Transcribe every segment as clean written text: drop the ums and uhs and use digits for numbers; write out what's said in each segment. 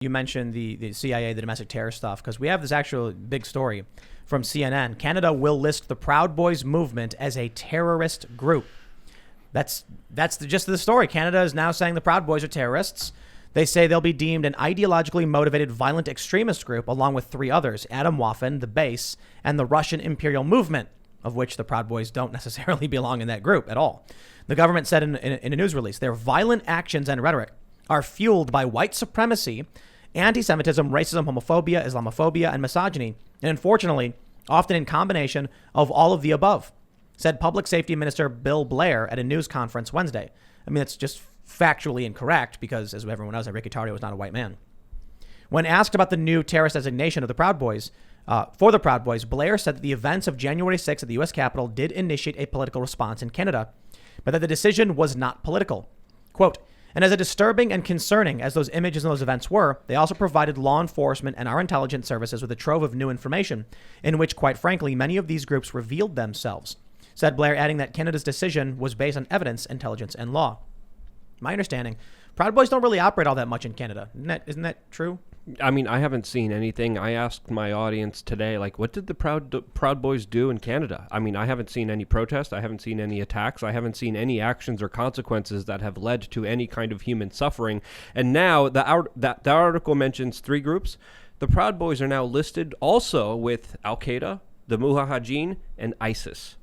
You mentioned the CIA, the domestic terror stuff, because we have this actual big story from CNN. Canada will list the Proud Boys movement as a terrorist group. That's the gist of the story. Canada is now saying the Proud Boys are terrorists. They say they'll be deemed an ideologically motivated violent extremist group, along with 3 others, Adam Waffen, the Base, and the Russian Imperial Movement, of which the Proud Boys don't necessarily belong in that group at all. The government said in a news release, their violent actions and rhetoric are fueled by white supremacy, anti-Semitism, racism, homophobia, Islamophobia, and misogyny, and unfortunately, often in combination of all of the above, said Public Safety Minister Bill Blair at a news conference Wednesday. I mean, it's just factually incorrect because, as everyone knows, Enrique Tarrio was not a white man. When asked about the new terrorist designation of the Proud Boys, for the Proud Boys, Blair said that the events of January 6th at the U.S. Capitol did initiate a political response in Canada, but that the decision was not political. Quote, and as disturbing and concerning as those images and those events were, they also provided law enforcement and our intelligence services with a trove of new information in which, quite frankly, many of these groups revealed themselves, said Blair, adding that Canada's decision was based on evidence, intelligence, and law. My understanding, Proud Boys don't really operate all that much in Canada. Isn't that true? I mean, I haven't seen anything. I asked my audience today, like, what did the Proud Boys do in Canada? I mean, I haven't seen any protests. I haven't seen any attacks. I haven't seen any actions or consequences that have led to any kind of human suffering. And now the article mentions 3 groups. The Proud Boys are now listed also with Al-Qaeda, the Mujahideen, and ISIS.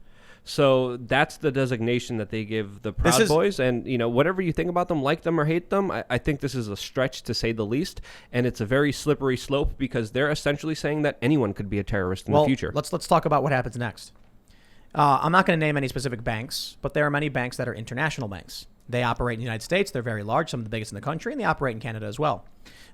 So that's the designation that they give the Proud Boys. And, you know, whatever you think about them, like them or hate them, I think this is a stretch to say the least. And it's a very slippery slope because they're essentially saying that anyone could be a terrorist in the future. Let's talk about what happens next. I'm not going to name any specific banks, but there are many banks that are international banks. They operate in the United States. They're very large, some of the biggest in the country, and they operate in Canada as well.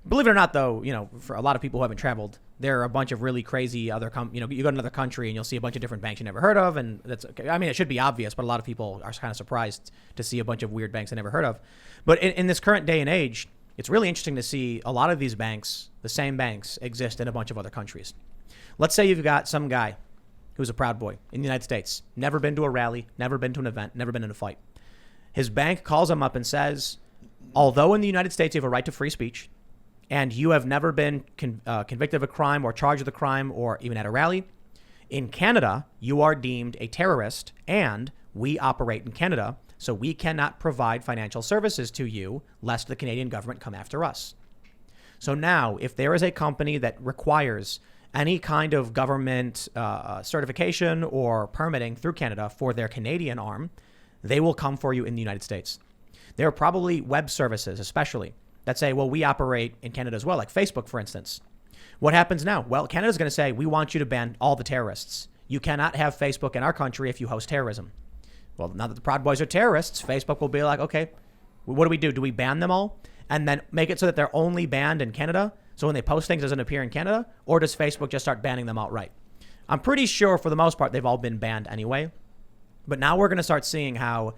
Believe it or not, though, you know, for a lot of people who haven't traveled, there are a bunch of really crazy other, you go to another country and you'll see a bunch of different banks you never heard of. And that's okay. I mean, it should be obvious, but a lot of people are kind of surprised to see a bunch of weird banks they never heard of. But in this current day and age, it's really interesting to see a lot of these banks, the same banks, exist in a bunch of other countries. Let's say you've got some guy who's a Proud Boy in the United States, never been to a rally, never been to an event, never been in a fight. His bank calls him up and says, although in the United States you have a right to free speech, and you have never been convicted of a crime or charged with a crime or even at a rally, in Canada, you are deemed a terrorist, and we operate in Canada, so we cannot provide financial services to you lest the Canadian government come after us. So now, if there is a company that requires any kind of government certification or permitting through Canada for their Canadian arm, they will come for you in the United States. There are probably web services, especially, that say, well, we operate in Canada as well, like Facebook, for instance. What happens now? Well, Canada's going to say, we want you to ban all the terrorists. You cannot have Facebook in our country if you host terrorism. Well, now that the Proud Boys are terrorists, Facebook will be like, okay, what do? Do we ban them all? And then make it so that they're only banned in Canada? So when they post things, it doesn't appear in Canada? Or does Facebook just start banning them outright? I'm pretty sure for the most part, they've all been banned anyway. But now we're going to start seeing how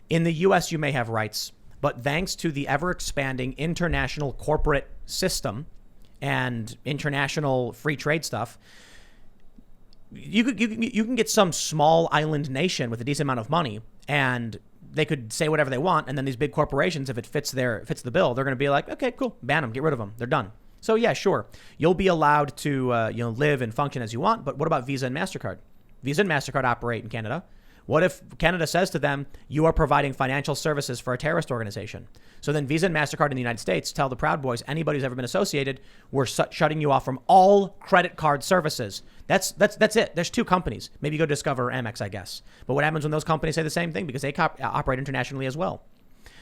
in the U.S. you may have rights, but thanks to the ever-expanding international corporate system and international free trade stuff, you can get some small island nation with a decent amount of money, and they could say whatever they want, and then these big corporations, if it fits the bill, they're going to be like, okay, cool, ban them, get rid of them, they're done. So yeah, sure, you'll be allowed to live and function as you want, but what about Visa and MasterCard? Visa and MasterCard operate in Canada. What if Canada says to them, you are providing financial services for a terrorist organization? So then Visa and MasterCard in the United States tell the Proud Boys, anybody who's ever been associated, we're shutting you off from all credit card services. That's it. There's 2 companies. Maybe you go Discover or Amex, I guess. But what happens when those companies say the same thing? Because they operate internationally as well.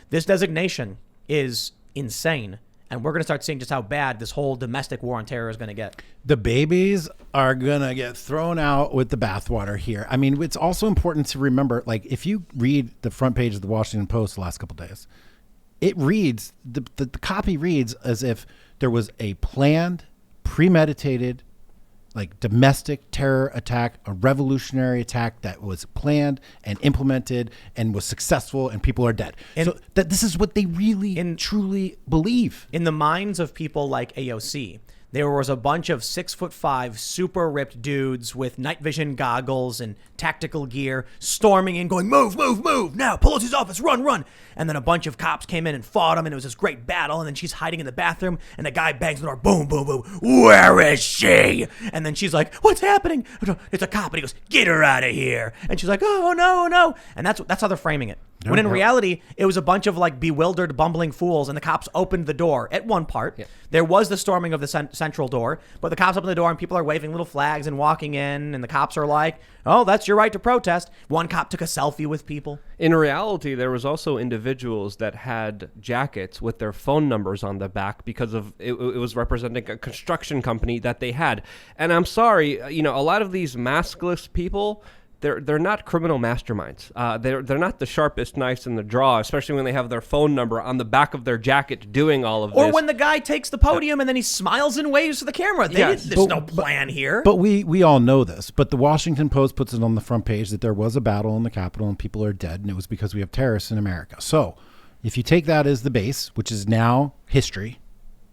This designation is insane. And we're going to start seeing just how bad this whole domestic war on terror is going to get. The babies are going to get thrown out with the bathwater here. I mean, it's also important to remember, like, if you read the front page of the Washington Post the last couple of days, it reads, the copy reads as if there was a planned, premeditated, like domestic terror attack, a revolutionary attack that was planned and implemented and was successful, and people are dead. And so that this is what they really truly believe. In the minds of people like AOC, there was a bunch of 6'5", super ripped dudes with night vision goggles and tactical gear storming in, going, move, move, move, now, Pelosi's office, run, run. And then a bunch of cops came in and fought him, and it was this great battle, and then she's hiding in the bathroom, and the guy bangs the door, boom, boom, boom, where is she? And then she's like, what's happening? It's a cop, and he goes, get her out of here. And she's like, oh, no, no. And that's how they're framing it. When in reality, it was a bunch of like bewildered, bumbling fools, and the cops opened the door at one part. Yeah. There was the storming of the central door, but the cops opened the door, and people are waving little flags and walking in, and the cops are like, oh, that's your right to protest. One cop took a selfie with people. In reality, there was also individuals that had jackets with their phone numbers on the back because of it was representing a construction company that they had. And I'm sorry, a lot of these maskless people, they're not criminal masterminds. They're not the sharpest knives in the drawer, especially when they have their phone number on the back of their jacket doing all of this. Or when the guy takes the podium and then he smiles and waves to the camera. There's no plan here. But we all know this. But the Washington Post puts it on the front page that there was a battle in the Capitol and people are dead, and it was because we have terrorists in America. So if you take that as the base, which is now history,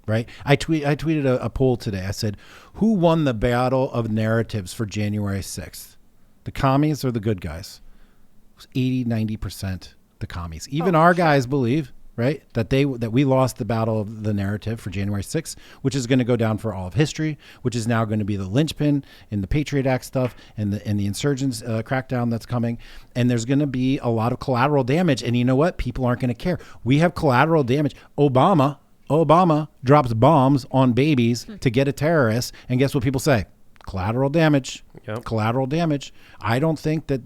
right? I tweeted a poll today. I said, who won the battle of narratives for January 6th? The commies or the good guys? It was 80-90% the commies. Even our guys believe, right, that we lost the battle of the narrative for January 6th, which is going to go down for all of history, which is now going to be the linchpin in the Patriot Act stuff and the insurgents crackdown that's coming. And there's going to be a lot of collateral damage. And you know what? People aren't going to care. We have collateral damage. Obama drops bombs on babies to get a terrorist. And guess what people say? Collateral damage. Yep. Collateral damage. I don't think that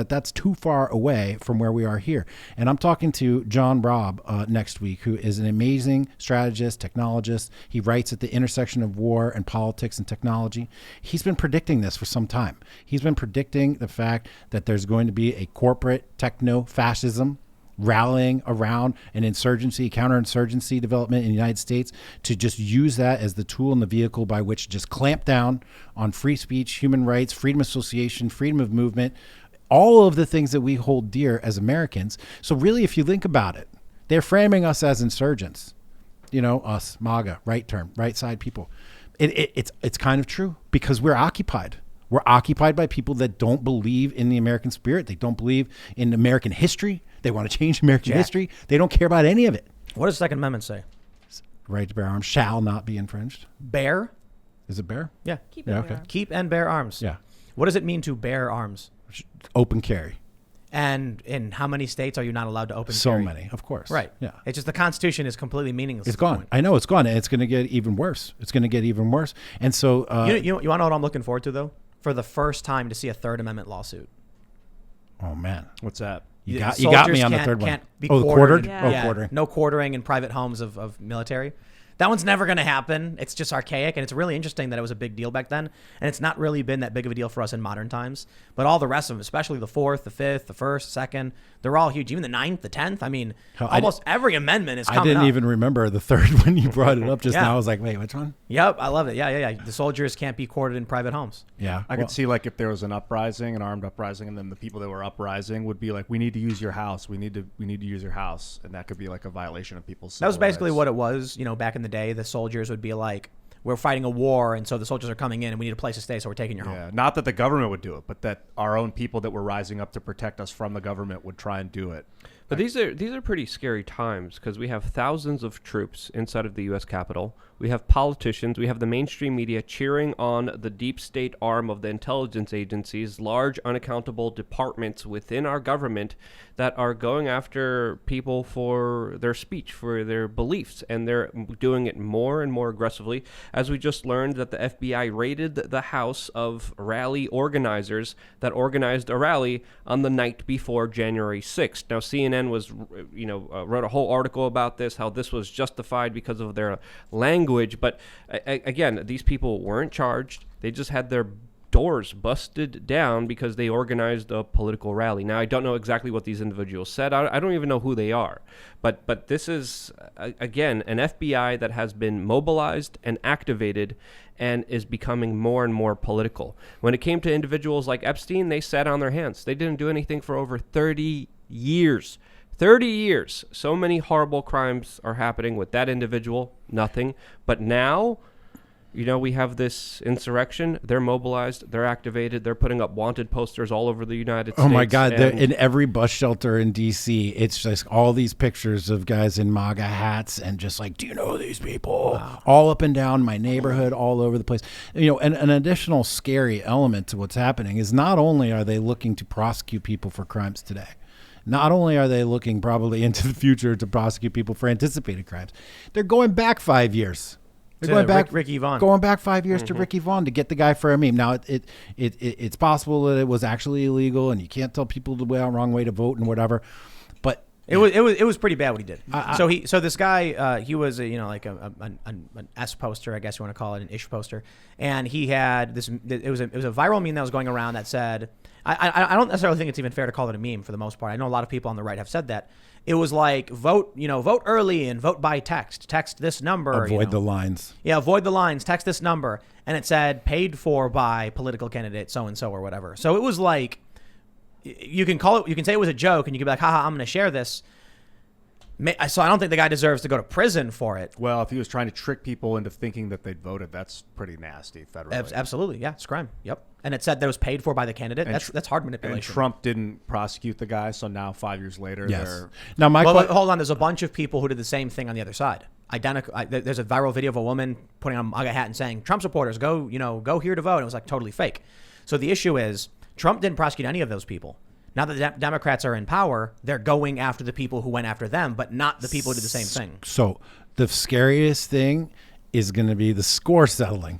that's too far away from where we are here. And I'm talking to John Robb next week, who is an amazing strategist, technologist. He writes at the intersection of war and politics and technology. He's been predicting this for some time. He's been predicting the fact that there's going to be a corporate techno-fascism rallying around an insurgency, counterinsurgency development in the United States to just use that as the tool and the vehicle by which to just clamp down on free speech, human rights, freedom of association, freedom of movement, all of the things that we hold dear as Americans. So really, if you think about it, they're framing us as insurgents, us, MAGA, right side people. It's kind of true because we're occupied. We're occupied by people that don't believe in the American spirit. They don't believe in American history. They want to change American history. They don't care about any of it. What does the Second Amendment say? Right to bear arms shall not be infringed. Bear? Is it bear? Yeah. Keep and bear arms. Keep and bear arms. Yeah. What does it mean to bear arms? Open carry. And in how many states are you not allowed to open carry? So many, of course. Right. Yeah. It's just the Constitution is completely meaningless. It's gone. I know it's gone. And it's going to get even worse. And so... you want to know what I'm looking forward to, though? For the first time to see a Third Amendment lawsuit. Oh, man. What's that? You got me on the third one. Can't be quartered? Yeah. Quartering. No quartering in private homes of military. That one's never going to happen. It's just archaic, and it's really interesting that it was a big deal back then, and it's not really been that big of a deal for us in modern times. But all the rest of them, especially the 4th, the 5th, the 1st, 2nd, they're all huge. Even the 9th, the 10th. I mean, almost every amendment is coming up. I didn't even remember the 3rd when you brought it up just now. I was like, wait, which one? Yep, I love it. Yeah. The soldiers can't be quartered in private homes. Yeah. I could see like if there was an uprising, an armed uprising, and then the people that were uprising would be like, we need to use your house. We need to use your house. And that could be like a violation of people's civil That was basically rights. what it was. Back in the day, the soldiers would be like, we're fighting a war, and so the soldiers are coming in, and we need a place to stay, so we're taking your home. Yeah, not that the government would do it, but that our own people that were rising up to protect us from the government would try and do it. But these are pretty scary times because we have thousands of troops inside of the U.S. Capitol. We have politicians. We have the mainstream media cheering on the deep state arm of the intelligence agencies, large unaccountable departments within our government that are going after people for their speech, for their beliefs, and they're doing it more and more aggressively. As we just learned that the FBI raided the house of rally organizers that organized a rally on the night before January 6th. Now, CNN was, wrote a whole article about this, how this was justified because of their language. But again, these people weren't charged. They just had their doors busted down because they organized a political rally. Now, I don't know exactly what these individuals said. I don't even know who they are. But this is, again, an FBI that has been mobilized and activated and is becoming more and more political. When it came to individuals like Epstein, they sat on their hands. They didn't do anything for over 30 years. 30 years. So many horrible crimes are happening with that individual. Nothing. But now You know, we have this insurrection. They're mobilized. They're activated. They're putting up wanted posters all over the United States. Oh my God! and- In every bus shelter in D.C., it's just all these pictures of guys in MAGA hats and just like, do you know these people? Wow. All up and down my neighborhood, all over the place. You know, and an additional scary element to what's happening is not only are they looking to prosecute people for crimes today, not only are they looking probably into the future to prosecute people for anticipated crimes, they're going back 5 years. They're To going back, Ricky Vaughn. Going back 5 years to Ricky Vaughn to get the guy for a meme. Now it's possible that it was actually illegal, and you can't tell people the wrong way to vote and whatever. But It was pretty bad what he did. So this guy he was like an S poster, I guess you want to call it, an ish poster, and he had this. It was a viral meme that was going around that said, I don't necessarily think it's even fair to call it a meme for the most part. I know a lot of people on the right have said that. It was like vote early and vote by text. Text this number. avoid the lines. Yeah, avoid the lines. Text this number, and it said paid for by political candidate so and so or whatever. So it was like, you can call it. You can say it was a joke, and you can be like, haha, I'm going to share this. So I don't think the guy deserves to go to prison for it. Well, if he was trying to trick people into thinking that they'd voted, that's pretty nasty federally. Absolutely, yeah, it's crime. Yep. And it said that it was paid for by the candidate. That's hard manipulation. And Trump didn't prosecute the guy, so now 5 years later, Yes. Now hold on. There's a bunch of people who did the same thing on the other side. Identical. There's a viral video of a woman putting on a MAGA hat and saying, "Trump supporters, go here to vote." And it was like totally fake. So the issue is Trump didn't prosecute any of those people. Now that the Democrats are in power, they're going after the people who went after them, but not the people who did the same thing. So the scariest thing is going to be the score settling,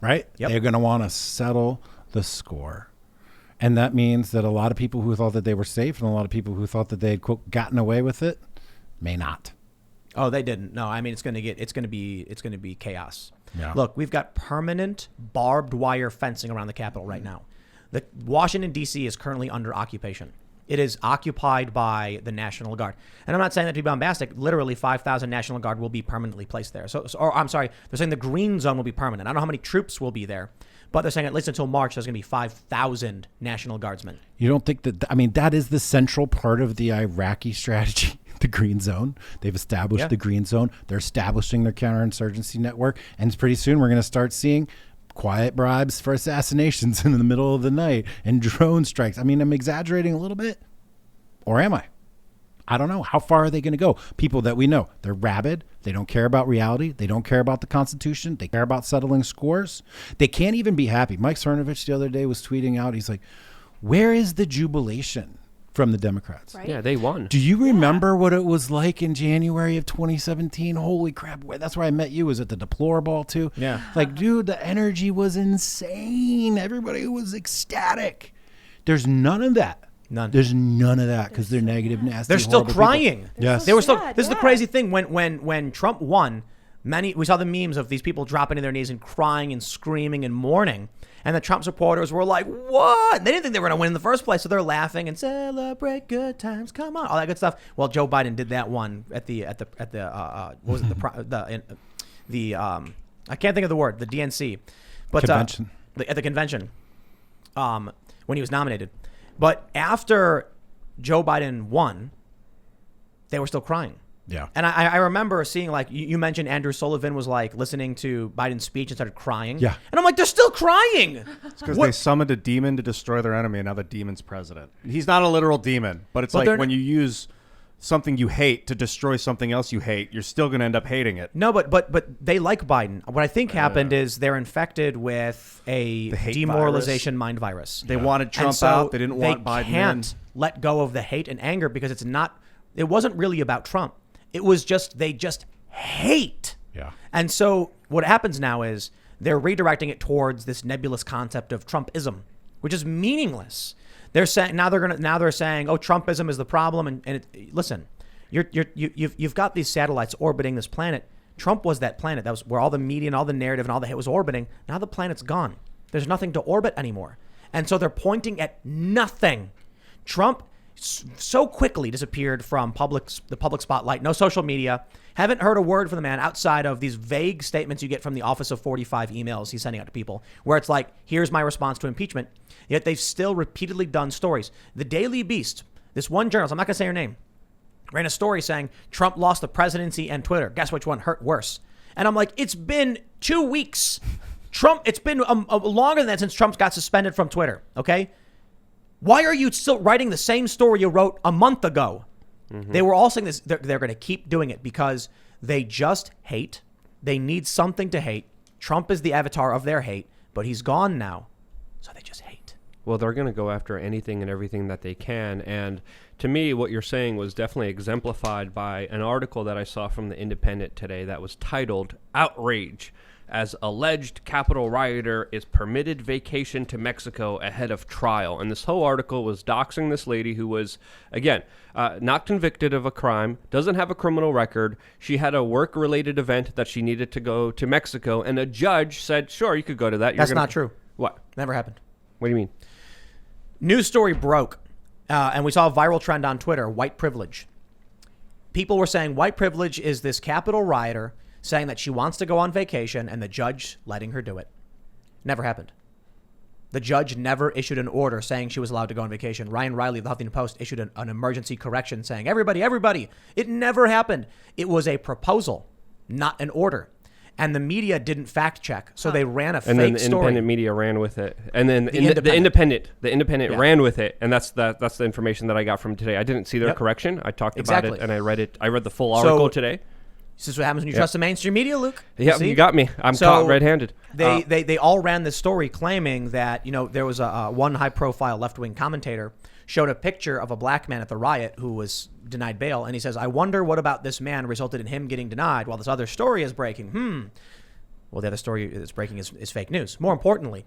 right? Yep. They're going to want to settle the score. And that means that a lot of people who thought that they were safe and a lot of people who thought that they had, quote, gotten away with it may not. Oh, they didn't. No, I mean it's going to be chaos. Yeah. Look, we've got permanent barbed wire fencing around the Capitol right now. The Washington D.C. is currently under occupation. It is occupied by the National Guard, and I'm not saying that to be bombastic. Literally, 5,000 National Guard will be permanently placed there. Or I'm sorry, they're saying the green zone will be permanent. I don't know how many troops will be there, but they're saying at least until March there's going to be 5,000 National Guardsmen. You don't think that? I mean, that is the central part of the Iraqi strategy. The green zone. They've established the green zone. They're establishing their counterinsurgency network, and pretty soon we're going to start seeing quiet bribes for assassinations in the middle of the night and drone strikes. I mean, I'm exaggerating a little bit, or am I? I don't know. How far are they going to go? People that we know, they're rabid. They don't care about reality. They don't care about the Constitution. They care about settling scores. They can't even be happy. Mike Cernovich the other day was tweeting out, he's like, where is the jubilation from the Democrats? Right. Yeah, they won. Do you remember what it was like in January of 2017? Holy crap. That's where I met you. Was at the Deplore Ball too? Yeah. Like, dude, the energy was insane. Everybody was ecstatic. There's none of that. None. There's none of that because they're negative, nasty. They're still horrible crying. people. Yes. They were still. sad, This is the yeah. crazy thing. When Trump won, we saw the memes of these people dropping to their knees and crying and screaming and mourning. And the Trump supporters were like, "What?" They didn't think they were going to win in the first place, so they're laughing and celebrate good times. Come on, all that good stuff. Well, Joe Biden did that one at the what was it, I can't think of the word, the DNC, but Convention. At the convention, when he was nominated. But after Joe Biden won, they were still crying. Yeah. And I remember seeing, like, you mentioned Andrew Sullivan was, like, listening to Biden's speech and started crying. Yeah. And I'm like, they're still crying. It's because they summoned a demon to destroy their enemy, and now the demon's president. He's not a literal demon, but it's But like they're when you use something you hate to destroy something else you hate, you're still going to end up hating it. No, but they like Biden. What I think happened is they're infected with a The hate demoralization mind virus. They wanted Trump And so out. They didn't want Biden They can't let go of the hate and anger because it wasn't really about Trump. It was they just hate. Yeah. And so what happens now is they're redirecting it towards this nebulous concept of Trumpism, which is meaningless. They're saying they're saying, oh, Trumpism is the problem. Listen, you've got these satellites orbiting this planet. Trump was that planet. That was where all the media and all the narrative and all the hate was orbiting. Now the planet's gone. There's nothing to orbit anymore. And so they're pointing at nothing. Trump so quickly disappeared from the public spotlight. No social media. Haven't heard a word from the man outside of these vague statements you get from the Office of 45 emails he's sending out to people, where it's like, here's my response to impeachment. Yet they've still repeatedly done stories. The Daily Beast, this one journalist, I'm not going to say her name, ran a story saying Trump lost the presidency and Twitter. Guess which one hurt worse? And I'm like, it's been 2 weeks. It's been longer than that since Trump got suspended from Twitter, okay? Why are you still writing the same story you wrote a month ago? They were all saying this. They're going to keep doing it because they just hate. They need something to hate. Trump is the avatar of their hate, but he's gone now. So they just hate. Well, they're going to go after anything and everything that they can. And to me, what you're saying was definitely exemplified by an article that I saw from The Independent today that was titled "Outrage as Alleged Capitol Rioter is Permitted Vacation to Mexico Ahead of Trial." And this whole article was doxing this lady who was, again, not convicted of a crime, doesn't have a criminal record. She had a work-related event that she needed to go to Mexico, and a judge said, sure, you could go to that. That's not true. What? Never happened. What do you mean? News story broke, and we saw a viral trend on Twitter, white privilege. People were saying white privilege is this Capitol rioter saying that she wants to go on vacation and the judge letting her do it. Never happened. The judge never issued an order saying she was allowed to go on vacation. Ryan Riley of the Huffington Post issued an emergency correction saying, everybody. It never happened. It was a proposal, not an order. And the media didn't fact check, so they ran a fake story. And then the independent media ran with it. And then the independent Yeah. ran with it. And that's the information that I got from today. I didn't see their correction. I talked about it and I read it. I read the full article today. This is what happens when you trust the mainstream media, Luke. Yeah, See? you got me. I'm caught red-handed. They all ran this story claiming that, there was a one high-profile left-wing commentator showed a picture of a black man at the riot who was denied bail. And he says, I wonder what about this man resulted in him getting denied while this other story is breaking. Well, the other story that's breaking is fake news. More importantly,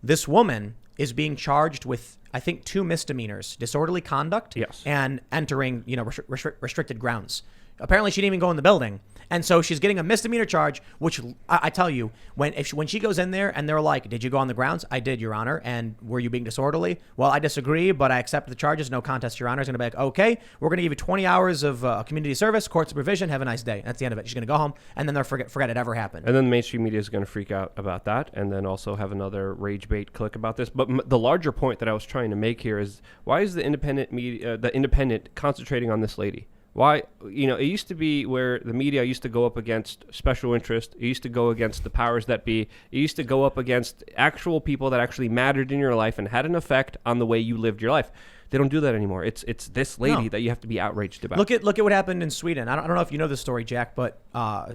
this woman is being charged with, I think, 2 misdemeanors, disorderly conduct and entering, restricted grounds. Apparently, she didn't even go in the building. And so she's getting a misdemeanor charge, which I tell you, when she goes in there and they're like, did you go on the grounds? I did, Your Honor. And were you being disorderly? Well, I disagree, but I accept the charges. No contest, Your Honor. Is going to be like, okay, we're going to give you 20 hours of community service, court supervision. Have a nice day. That's the end of it. She's going to go home, and then they'll forget it ever happened. And then the mainstream media is going to freak out about that and then also have another rage bait click about this. But the larger point that I was trying to make here is, why is the independent concentrating on this lady? Why, it used to be where the media used to go up against special interest. It used to go against the powers that be. It used to go up against actual people that actually mattered in your life and had an effect on the way you lived your life. They don't do that anymore. It's this lady that you have to be outraged about. Look at what happened in Sweden. I don't know if you know this story, Jack, but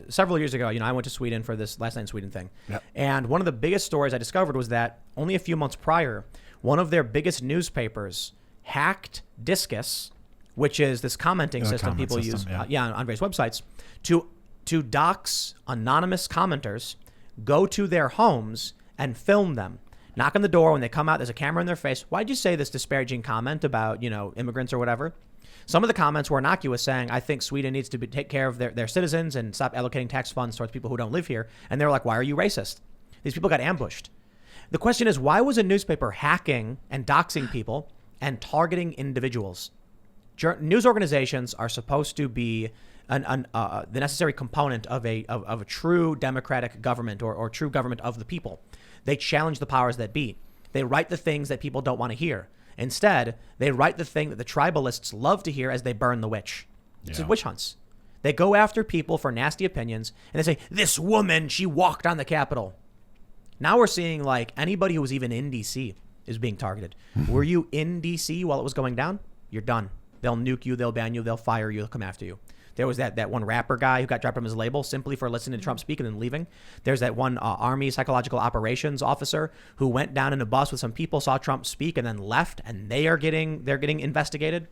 several years ago, I went to Sweden for this Last Night in Sweden thing. Yep. And one of the biggest stories I discovered was that only a few months prior, one of their biggest newspapers hacked Discus, which is this commenting system people use on various websites, to dox anonymous commenters, go to their homes and film them. Knock on the door when they come out. There's a camera in their face. Why'd you say this disparaging comment about, immigrants or whatever? Some of the comments were innocuous, saying, I think Sweden needs to take care of their citizens and stop allocating tax funds towards people who don't live here. And they were like, why are you racist? These people got ambushed. The question is, why was a newspaper hacking and doxing people and targeting individuals? News organizations are supposed to be the necessary component of a true democratic government or true government of the people. They challenge the powers that be. They write the things that people don't want to hear. Instead, they write the thing that the tribalists love to hear as they burn the witch. This is witch hunts. They go after people for nasty opinions, and they say, this woman, she walked on the Capitol. Now we're seeing like anybody who was even in D.C. is being targeted. Were you in D.C. while it was going down? You're done. They'll nuke you, they'll ban you, they'll fire you, they'll come after you. There was that one rapper guy who got dropped from his label simply for listening to Trump speak and then leaving. There's that one Army psychological operations officer who went down in a bus with some people, saw Trump speak, and then left, and they're getting investigated.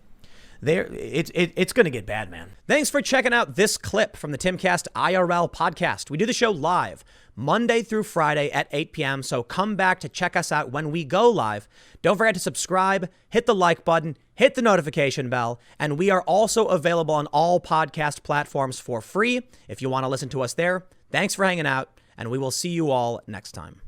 It's going to get bad, man. Thanks for checking out this clip from the Timcast IRL podcast. We do the show live Monday through Friday at 8 p.m. So come back to check us out when we go live. Don't forget to subscribe, hit the like button, hit the notification bell. And we are also available on all podcast platforms for free if you want to listen to us there. Thanks for hanging out, and we will see you all next time.